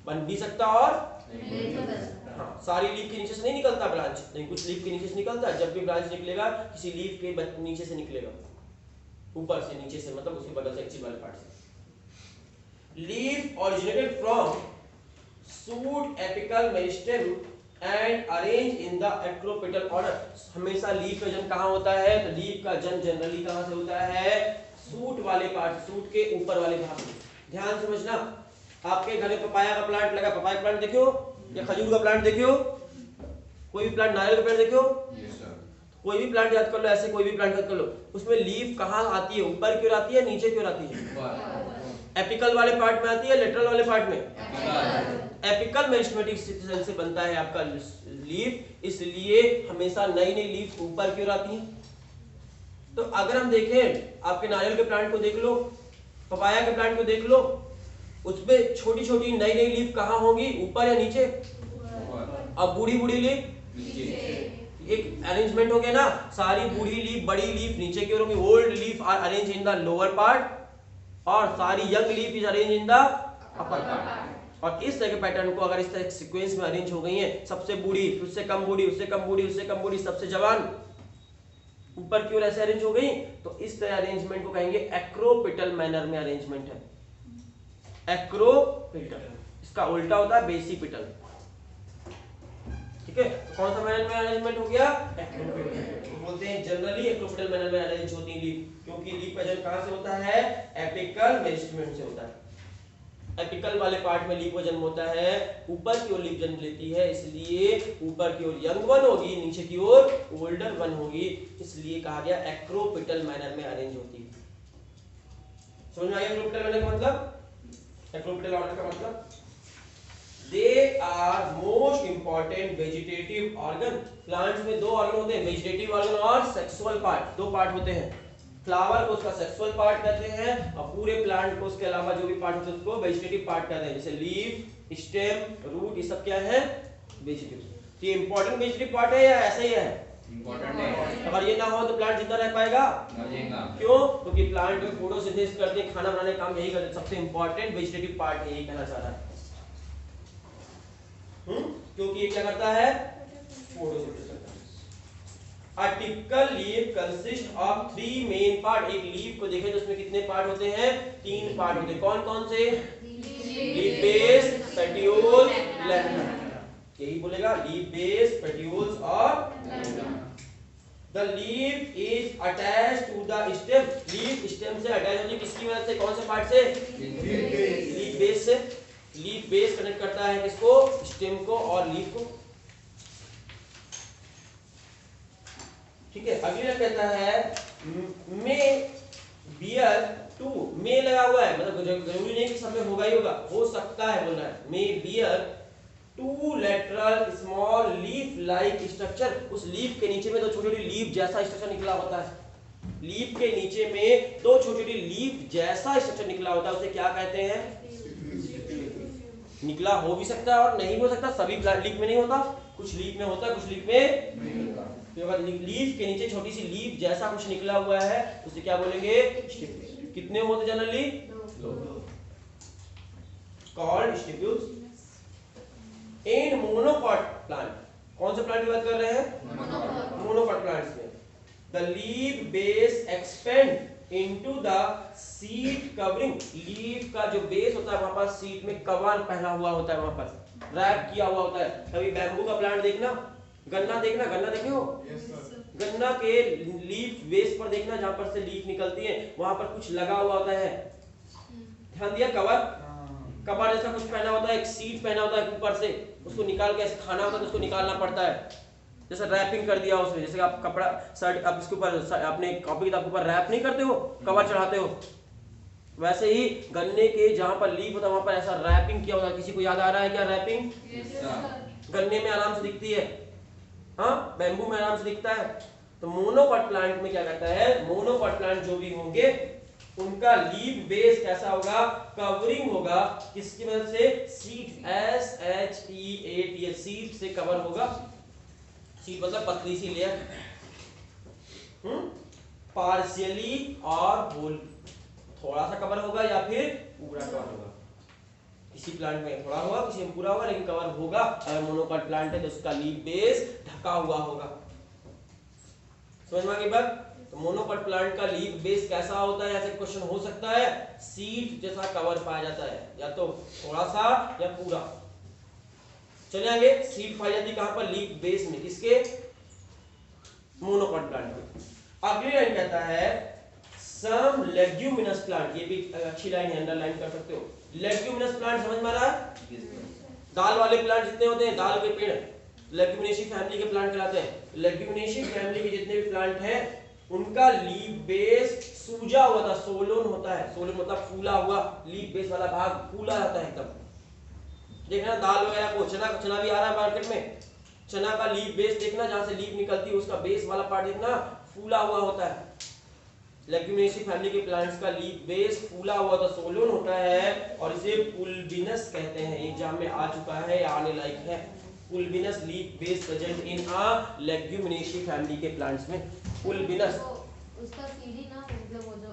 बन भी सकता और हाँ, सारी लीफ के नीचे से नहीं निकलता ब्रांच, नहीं, कुछ लीफ के नीचे से निकलता है। जब भी ब्रांच निकलेगा किसी लीफ के नीचे से निकलेगा, ऊपर से, नीचे से मतलब उसके बगल से, एक्सियल वाले पार्ट से। Leaf originated from shoot apical meristem and arrange in the acropetal order. हमेशा लीफ का जन्म कहाँ होता है? तो लीफ का जन्म जनरली कहाँ से होता है? शूट वाले पार्ट, शूट के ऊपर वाले भाग में। ध्यान समझना, आपके घर में पपाया का प्लांट लगा, पपाया का प्लांट देखियो या खजूर का प्लांट देखियो, कोई भी प्लांट, नारियल का पेड़ देखियो, कोई भी प्लांट याद कर लो, ऐसे कोई भी प्लांट याद कर लो, उसमें लीफ कहाँ आती है? ऊपर क्यों आती है, नीचे क्यों आती है? एपिकल वाले पार्ट में आती है, लेटरल वाले पार्ट में? एपिकल मेरिस्टेमेटिक सेल से बनता है आपका लीफ, इसलिए हमेशा नई नई लीफ ऊपर क्यों आती है। तो अगर हम देखें, आपके नारियल के प्लांट को देख लो, पपाया के प्लांट को देख लो, उसमें छोटी छोटी नई नई लीफ कहाँ होंगी? ऊपर या नीचे? अब बूढ़ी बूढ़ी लीफ नीचे। एक अरेंजमेंट हो गया ना, सारी बूढ़ी लीफ, बड़ी लीफ नीचे की ओर होंगी। Old leaf are arrange in the lower part और सारी young leaf is arrange in the upper part. और इस तरह के पैटर्न को अगर इस तरह सीक्वेंस में अरेंज हो गई है, सबसे बूढ़ी, उससे कम बूढ़ी, उससे कम बूढ़ी, उससे कम बूढ़ी, सबसे जवान, ऊपर की ओर ऐसे अरेंज हो गई, तो इस तरह अरेंजमेंट को कहेंगे एक्रोपिटल मैनर में अरेंजमेंट है। एक्रोपिटल, इसका उल्टा होता है बेसिपिटल। ठीक है, तो कौन सा मैनर में अरेंजमेंट हो गया? एक्रोपिटल। बोलते हैं जनरली एक्रोपिटल मैनर में अरेंज होती है लीफ, क्योंकि लीफ का जन्म कहां से होता है? एपिकल मेरिस्टेम से होता है। एपिकल वाले पार्ट में लीफ का जन्म होता है, ऊपर की ओर लीफ जन्म लेती है, इसलिए ऊपर की ओर यंग वन होगी, नीचे की ओर ओल्डर वन होगी, इसलिए कहा गया एक्रोपिटल मैनर में अरेंज होती है। समझ में आया एक्रोपिटल मैनर का मतलब? एक्रोपिटल ऑर्डर का मतलब, they are most important vegetative organ. Plants में दो ऑर्गन होते हैं, वेजिटेटिव ऑर्गन और सेक्सुअल पार्ट, दो पार्ट होते हैं। फ्लावर को उसका सेक्सुअल पार्ट कहते हैं और पूरे प्लांट को उसके अलावा जो भी पार्ट होते हैं उसको वेजिटेटिव पार्ट कहते हैं, जैसे लीफ, स्टेम, रूट, ये सब क्या है? वेजिटेटिव। ये इंपॉर्टेंट वेजिटेटिव पार्ट है या ऐसा ही है? इंपॉर्टेंट है। अगर ये ना हो तो प्लांट जिंदा रह पाएगा? क्यों? क्योंकि प्लांट में फोटोसिंथेसिस करते हैं, खाना बनाने का काम यही करते हैं, सबसे इंपॉर्टेंट वेजिटेटिव पार्ट है, यही कहना चाह रहा है। क्योंकि ये क्या करता है? फोटोसिंथेसिस करता है। A typical leaf consists of 3 main part। एक लीफ को देखें तो उसमें कितने पार्ट होते हैं? 3 पार्ट होते हैं। कौन कौन से? Leaf base, petiole, lamella. यही बोलेगा, लीफ बेस, पेटियोल्स और lamella. The leaf is attached to the stem। Leaf stem से अटैच होती है, किसकी वजह से? कौन से पार्ट से? लीफ बेस से। लीफ बेस कनेक्ट करता है किसको? स्टेम को और लीफ को। ठीक है, अगली लाइन कहता है मे बियर टू, मे लगा हुआ है, मतलब जरूरी नहीं कि सब में होगा ही होगा, हो सकता है बोल रहा है। May bear two lateral small leaf like structure. उस लीफ के नीचे में दो छोटी छोटी लीफ जैसा स्ट्रक्चर निकला होता है। लीफ के नीचे में दो छोटी छोटी लीफ जैसा स्ट्रक्चर निकला होता है, उसे क्या कहते हैं? निकला हो भी सकता है और नहीं हो सकता, सभी लीफ में नहीं होता, कुछ लीफ में होता है, कुछ लीफ में नहीं होता। तो अगर लीफ के नीचे छोटी सी लीफ जैसा कुछ निकला हुआ है उसे क्या बोलेंगे? कितने होते generally? Called stipules. In monocot plant, कौन से प्लांट की बात कर रहे हैं? मोनोकॉट प्लांट्स में the leaf base expand into the seed covering. Leaf का जो बेस होता है वहां पर सीड में कवर पहना हुआ होता है, वहां पर रैप किया हुआ होता है। कभी बैम्बू का प्लांट देखना, गन्ना देखना, गन्ना देखे हो? गन्ना के लीफ बेस पर देखना, जहां पर से लीफ निकलती है वहां पर कुछ लगा हुआ होता है, ध्यान दिया? कवर, कवर जैसा कुछ पहना होता है, एक सीड पहना होता है ऊपर से, उसको निकाल के ऐसे खाना होता है तो उसको निकालना पड़ता है, जैसे रैपिंग कर दिया उसने। जैसे आप कपड़ा शर्ट आप इसके ऊपर अपने कॉपी किताब के ऊपर रैप नहीं करते हो, कवर चढ़ाते हो, वैसे ही गन्ने के जहां पर लीफ होता है वहां पर ऐसा रैपिंग किया होता है। किसी को याद आ रहा है क्या रैपिंग? गन्ने में आराम से दिखती है, हाँ, बैम्बू में आराम से दिखता है। तो मोनोकॉट प्लांट में क्या कहता है? मोनोकॉट प्लांट जो भी होंगे उनका लीफ बेस कैसा होगा? कवरिंग होगा, किसकी वजह से? सीड, SHEAT, सीड से कवर होगा। सीड मतलब पतली सी लेयर, पार्शियली और होल, थोड़ा सा कवर होगा या फिर पूरा कवर होगा। किसी प्लांट में थोड़ा होगा, किसी में पूरा होगा, लेकिन कवर होगा। अगर मोनोकॉट प्लांट है तो उसका लीफ बेस ढका हुआ होगा। समझ में आ गई बात? तो मोनोकॉट प्लांट का लीफ बेस कैसा होता है, ऐसे क्वेश्चन हो सकता है। सीड जैसा कवर पाया जाता है, या तो थोड़ा सा या पूरा। चले आगे, सीड पाई जाती है कहां पर? लीफ बेस में। किसके? मोनोकॉट प्लांट में। अगली लाइन कहता है सम लेग्यूमिनस प्लांट, ये भी अच्छी लाइन है, अंडरलाइन कर सकते हो। लेग्यूमिनस प्लांट समझ में आ रहा है? दाल वाले प्लांट जितने होते हैं, दाल के पेड़, लेग्यूमिनेसी फैमिली के प्लांट कहलाते हैं। लेग्यूमिनेसी फैमिली के जितने भी प्लांट हैं उनका लीफ बेस सूजा हुआ था, सोलोन होता है। सोलोन मतलब फूला हुआ, लीफ बेस वाला भाग फूला रहता है एकदम। देखना दाल वगैरह को, चना भी आ रहा है मार्केट में, चना का लीफ बेस देखना, जहां से लीफ निकलती है उसका बेस वाला पार्ट देखना फूला हुआ होता है। लेग्यूमिनेसी फैमिली के प्लांट्स का लीफ बेस फूला हुआ तो सोलोन होता है, और इसे पुल्बिनस कहते हैं। एग्जाम में आ चुका है या आने लायक है। Pulvinus leaf base present in a Leguminosae family के प्लांट्स में। पुल्बिनस उसका सीडी ना, मतलब वो जो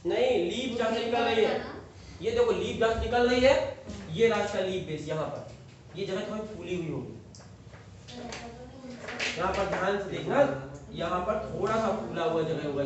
नहीं, लीफ जहां से निकल रही है, ये देखो लीफ जहां से निकल रही है, ये रास्ता लीफ बेस यहाँ पर, ये जगह थोड़ी फूली हुई होगी। यहाँ पर ध्यान से देखना, यहाँ पर थोड़ा सा फूला हुआ जगह होगा।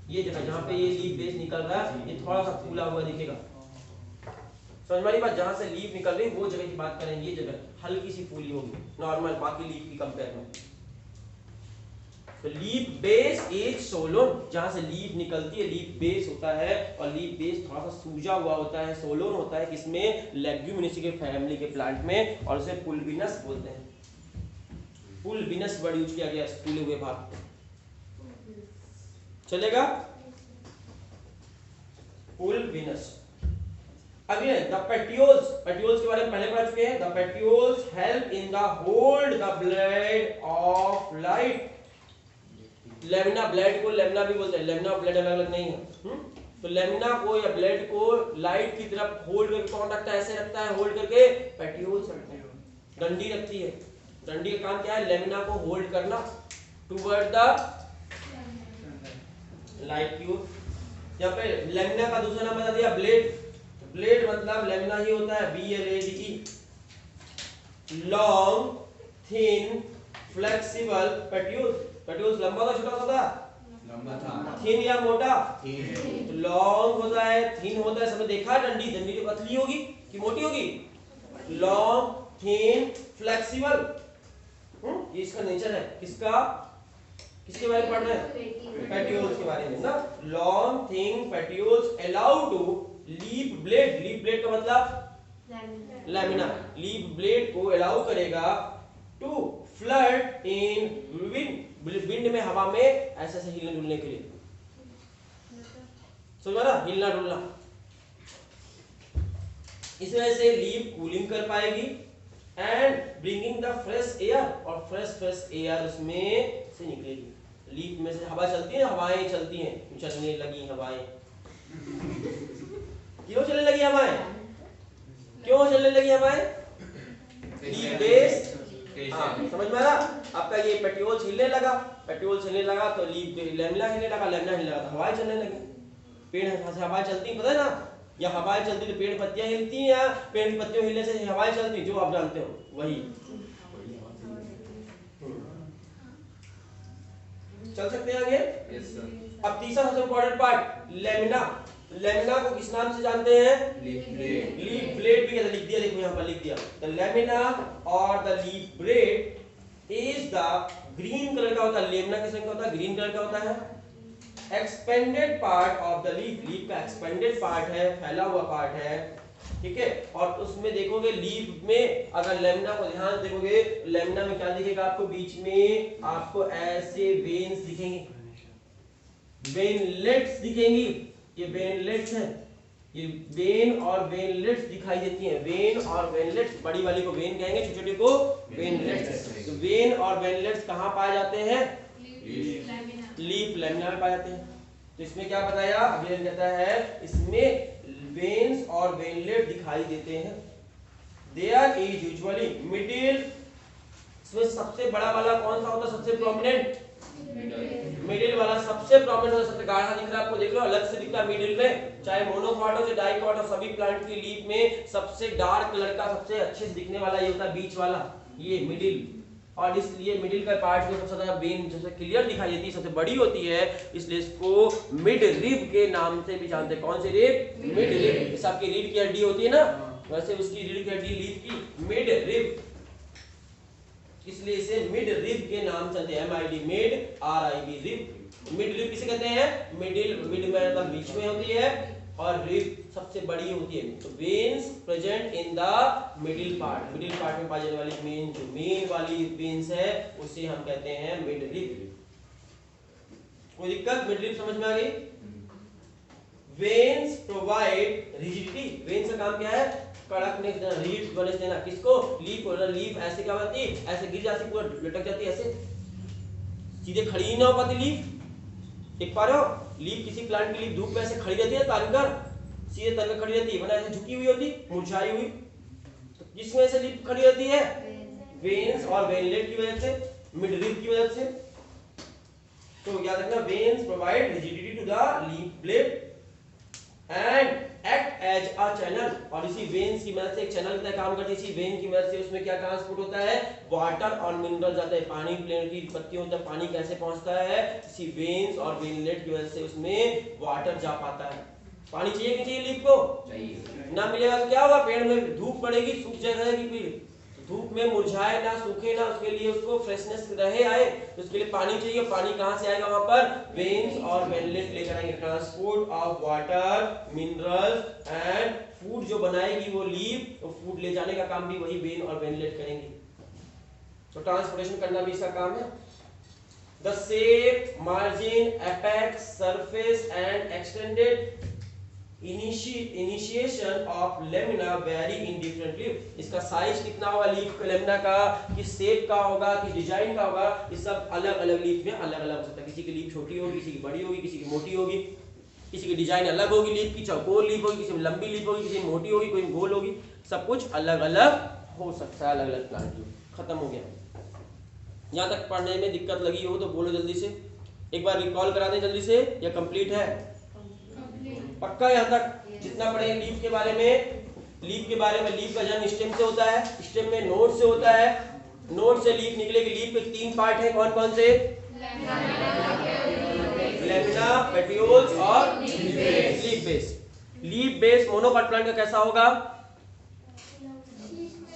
ये जगह जहाँ पे ये लीफ बेस निकल रहा है, ये थोड़ा सा फूला हुआ दिखेगा। समझ में आई बात? जहाँ से लीफ निकल रही है वो जगह की बात करें, ये जगह हल्की सी फूली होगी नॉर्मल बाकी लीफ की कंपेयर में। तो लीफ बेस इज सोलोन, जहां से लीफ निकलती है लीफ बेस होता है, और लीफ बेस थोड़ा सा सूजा हुआ होता है, सोलोन होता है। किसमें? लेग्यूमिनेसी के फैमिली के प्लांट में, और उसे पुल्बिनस बोलते हैं। पुल्बिनस वर्ड यूज किया गया फूले हुए भाग को। चलेगा? पुल्बिनस। अगले द पेट्यूल्स, पेट्यूल्स के बारे में पहले पढ़ चुके हैं। The petioles help in the hold the blade of light. Lamina, blade को लेमिना भी बोलते हैं, लेमिना और ब्लेड अलग अलग नहीं है। तो लेमिना को या ब्लेड को लाइट की तरफ होल्ड करके कौन रखता है? ऐसे रखता है होल्ड करके, पेट्यूल्स रखते हैं। डंडी रखती है, डंडी का काम क्या है? लेमिना को होल्ड करना टुवर्ड द लाइट की ओर। यहाँ पे लेमिना का दूसरा नाम बता दिया ब्लेड। ब्लेड मतलब लेमिना ही होता है, BLADE। Long, thin, flexible petioles. Petioles लंबा था छोटा था? लंबा था। थिन या मोटा? थिन। तो लॉन्ग होता है, थिन होता है। सबने देखा डंडी, डंडी तो पतली होगी कि मोटी होगी? Long, thin, flexible. ये इसका नेचर है। किसका? किसके बारे में पढ़ रहे हैं? पेट्यूल्स के बारे में ना। Long, thin petioles allow to leaf blade. Leaf blade का मतलब लैमिना। लीफ ब्लेड को अलाउ करेगा to flutter in wind, wind में, हवा में ऐसे ऐसे हिलने डुलने के लिए। समझ ना? हिलना डुलना। इस वजह से लीफ कूलिंग कर पाएगी and bringing the fresh air, और फ्रेश एयर उसमें से निकलेगी। लीफ में से हवा चलती है, हवाएं चलती हैं, चलने लगी हवाएं। क्यों चलने लगी हवाएं? क्यों चलने लगी हवाएं? Leaf base. समझ में आ रहा? आपका ये पेट्यूल्स हिलने लगा, पेट्यूल्स हिलने लगा तो लीफ लेमिना हिलने लगा, लेमिना हिलने लगा तो हवाएं चलने लगी। पेड़ से हवाएं चलती, पता है ना? या हवाएं चलती तो पेड़ पत्तियां हिलती हैं, या पेड़ की पत्तियों हिलने से हवाएं चलती, जो आप जानते हो वही। चल सकते हैं आगे? Yes sir. अब तीसरा सबसे इंपॉर्टेंट पार्ट, लेमिना। लेमिना को किस नाम से जानते हैं? Leaf blade. लीफ ब्लेड भी लिख दिया, देखो यहाँ पर लिख दिया। द लेमिना और the leaf blade is the green colour का होता है। लेमिना किस रंग का होता है? ग्रीन कलर का होता है। Expanded part of the leaf, leaf का एक्सपेंडेड पार्ट है, फैला हुआ पार्ट है, ठीक है। और उसमें देखोगे लीफ में, अगर लेमिना को ध्यान से देखोगे, लेमिना में क्या दिखेगा आपको? बीच में आपको ऐसे वेन्स दिखेंगे, वेनलेट्स दिखेंगी। ये वेनलेट्स है, ये वेन और वेनलेट्स दिखाई देती हैं। वेन और वेनलेट्स, बड़ी वाली को वेन कहेंगे, छोटे छोटे को वेनलेट्स। तो वेन और वेनलेट्स कहाँ पाए जाते हैं? लीफ लेमिना में पाए जाते हैं। तो इसमें क्या बताया? अगले कहता है इसमें वेन्स और वेनलेट दिखाई देते हैं। देयर इज यूजुअली मिडिल, इसमें सबसे बड़ा वाला कौन सा होता है? सबसे प्रोमिनेंट मिडिल वाला सबसे प्रोमिनेंट और सबसे गाढ़ा दिख रहा है आपको, देख लो अलग से दिखता है मिडिल में, चाहे मोनोकॉट हो चाहे डाइकॉट हो, सभी प्लांट की लीफ में सबसे डार्क कलर का सबसे अच्छे से दिखने वाला ये होता है बीच वाला, ये मिडिल। और इसलिए मिडिल का पार्ट जो सबसे ज्यादा वेन जैसे क्लियर दिखाई देती है, सबसे बड़ी होती है, इसलिए इसको मिड रिब के नाम से भी जानते हैं। कौन सी रिब? Mid rib. जैसे आपकी रीढ़ की हड्डी होती है ना, वैसे उसकी रीढ़ की हड्डी लीफ की मिड रिब, इसलिए इसे मिड रिब के नाम चलते हैं, MID mid RIB rib. Mid rib किसे कहते हैं? मिडिल, मिड में मतलब बीच में होती है और रिब सबसे बड़ी होती है। तो veins present in the middle part, middle part में पाई जाने वाली मेन जो मेन वाली वेन्स है उसे हम कहते हैं मिड रिब। कोई दिक्कत? मिड रिब समझ में आ गई? वेन्स प्रोवाइड रिजिडिटी, वेन्स का काम क्या है? कड़कनेस देना, रिजिडनेस देना। किसको? लीफ को। लीफ ऐसे क्या होती है? ऐसे गिर जाती, पूरा लटक जाती है, ऐसे सीधे खड़ी ही ना हो पाती लीफ। देख पा रहे हो? लीफ, किसी प्लांट की लीफ धूप में ऐसे खड़ी रहती है तानकर, सीधे तन खड़ी रहती है, वरना ऐसे झुकी हुई होती, मुरझाई हुई। तो किस वजह से लीफ खड़ी रहती है? वेन्स और वेनलेट की वजह से, मिड रिब की वजह से। तो याद रखना, veins provide rigidity to the leaf blade and act as a channel, और इसी वेन्स की मदद से एक चैनल की तरह काम करती है। इसी वेन की मदद से उसमें क्या ट्रांसपोर्ट होता है? वाटर और मिनरल जाता है। पानी प्लांट की पत्तियों तक पानी कैसे पहुंचता है? इसी वेन्स और वेनलेट की वजह से उसमें वाटर जा पाता है। पानी चाहिए कि चाहिए लीफ को? चाहिए। ना मिलेगा तो क्या होगा? पेड़ में धूप पड़ेगी, सूख जाएगी, फिर धूप में मुरझाए ना, सूखे ना, उसके लिए उसको फ्रेशनेस रहे आए, तो उसके लिए पानी चाहिए। पानी कहां से आएगा? वहां पर वेन्स और वेनलेट लेकर आएंगे। Transport of water, minerals and food जो बनाएगी वो लीफ, तो फूड ले जाने का काम भी वही वेन और वेनलेट करेंगे। तो ट्रांसपोर्टेशन करना भी इसका काम है। The shape, margin, apex, surface and extended initiation of lamina very in different leaf. इसका साइज कितना होगा लीफ का, लेमिना का, किस शेप का होगा, किस डिजाइन का होगा, ये सब अलग अलग लीफ में अलग अलग हो सकता है। किसी की लीफ छोटी होगी, किसी की बड़ी होगी, किसी की मोटी होगी, किसी की डिजाइन अलग होगी, लीफ की चौकोर लीफ होगी, किसी में लंबी लीफ होगी, किसी में मोटी होगी, कोई गोल होगी, सब कुछ अलग अलग हो सकता है। अलग अलग प्लांट की। खत्म हो गया। यहाँ तक पढ़ने में दिक्कत लगी हो तो बोलो जल्दी से, एक बार रिकॉल करा दें जल्दी से, या कंप्लीट है? पक्का? यहाँ तक जितना पढ़े लीफ के बारे में, लीफ के बारे में, लीफ का जन्म स्टेम से होता है, स्टेम में नोड से होता है, नोड से लीफ निकलेगी। लीफ के 3 पार्ट हैं, कौन कौन से? लेमिना, पेटियोल्स और leaf base. Leaf base monocot plant का कैसा होगा?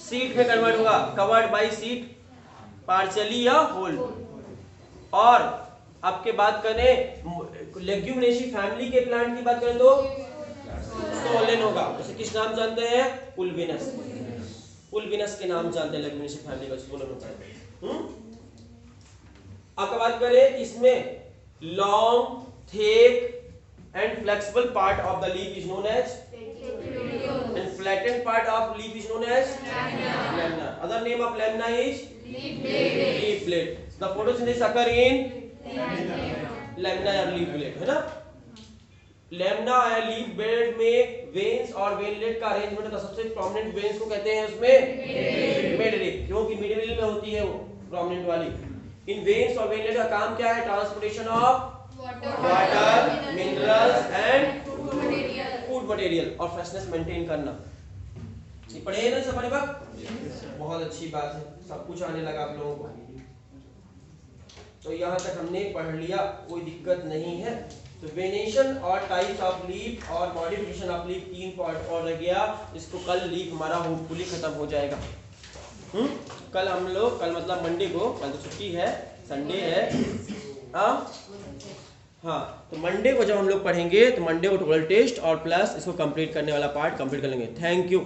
सीट में कन्वर्ट होगा, कवर्ड बाय सीट, पार्शियली या होल। और आपके बात करें लेग्यूमिनेसी फैमिली के प्लांट की बात करें तो सोलेन होगा। उसे किस नाम जानते हैं? पुल्विनस। पुल्विनस के नाम जानते हैं लेग्यूमिनेसी फैमिली का, सोलेन होता है। आपका बात करें इसमें long, thick and flexible part of the leaf is known as, and flattened part of leaf is known as lamina. Other name of lamina is leaf blade. The photosynthesis occur in lamina or leaf blade, है ना? Lemna या leaf blade में veins और वेनलेट का arrangement होता है। सबसे prominent veins को कहते हैं उसमें मिड रिब, क्योंकि मिडिल में होती है वो प्रोमिनेंट वाली। इन वेन्स और वेनलेट का काम क्या है? Transportation of water, minerals and food material और फ्रेशनेस मेंटेन करना। ये पढ़े ना सब? बहुत अच्छी बात है, सब कुछ आने लगा आप लोगों को। तो यहाँ तक हमने पढ़ लिया, कोई दिक्कत नहीं है। तो वेनेशन और टाइप्स ऑफ लीफ और मॉडिफिकेशन ऑफ लीफ 3 पार्ट और रह गया। इसको कल लीफ हमारा होपफुली खत्म हो जाएगा। कल हम लोग, कल मतलब मंडे को, कल तो छुट्टी है, संडे है। हाँ, तो मंडे को जब हम लोग पढ़ेंगे तो मंडे को 12 टेस्ट और प्लस इसको कंप्लीट करने वाला पार्ट कंप्लीट कर लेंगे। Thank you.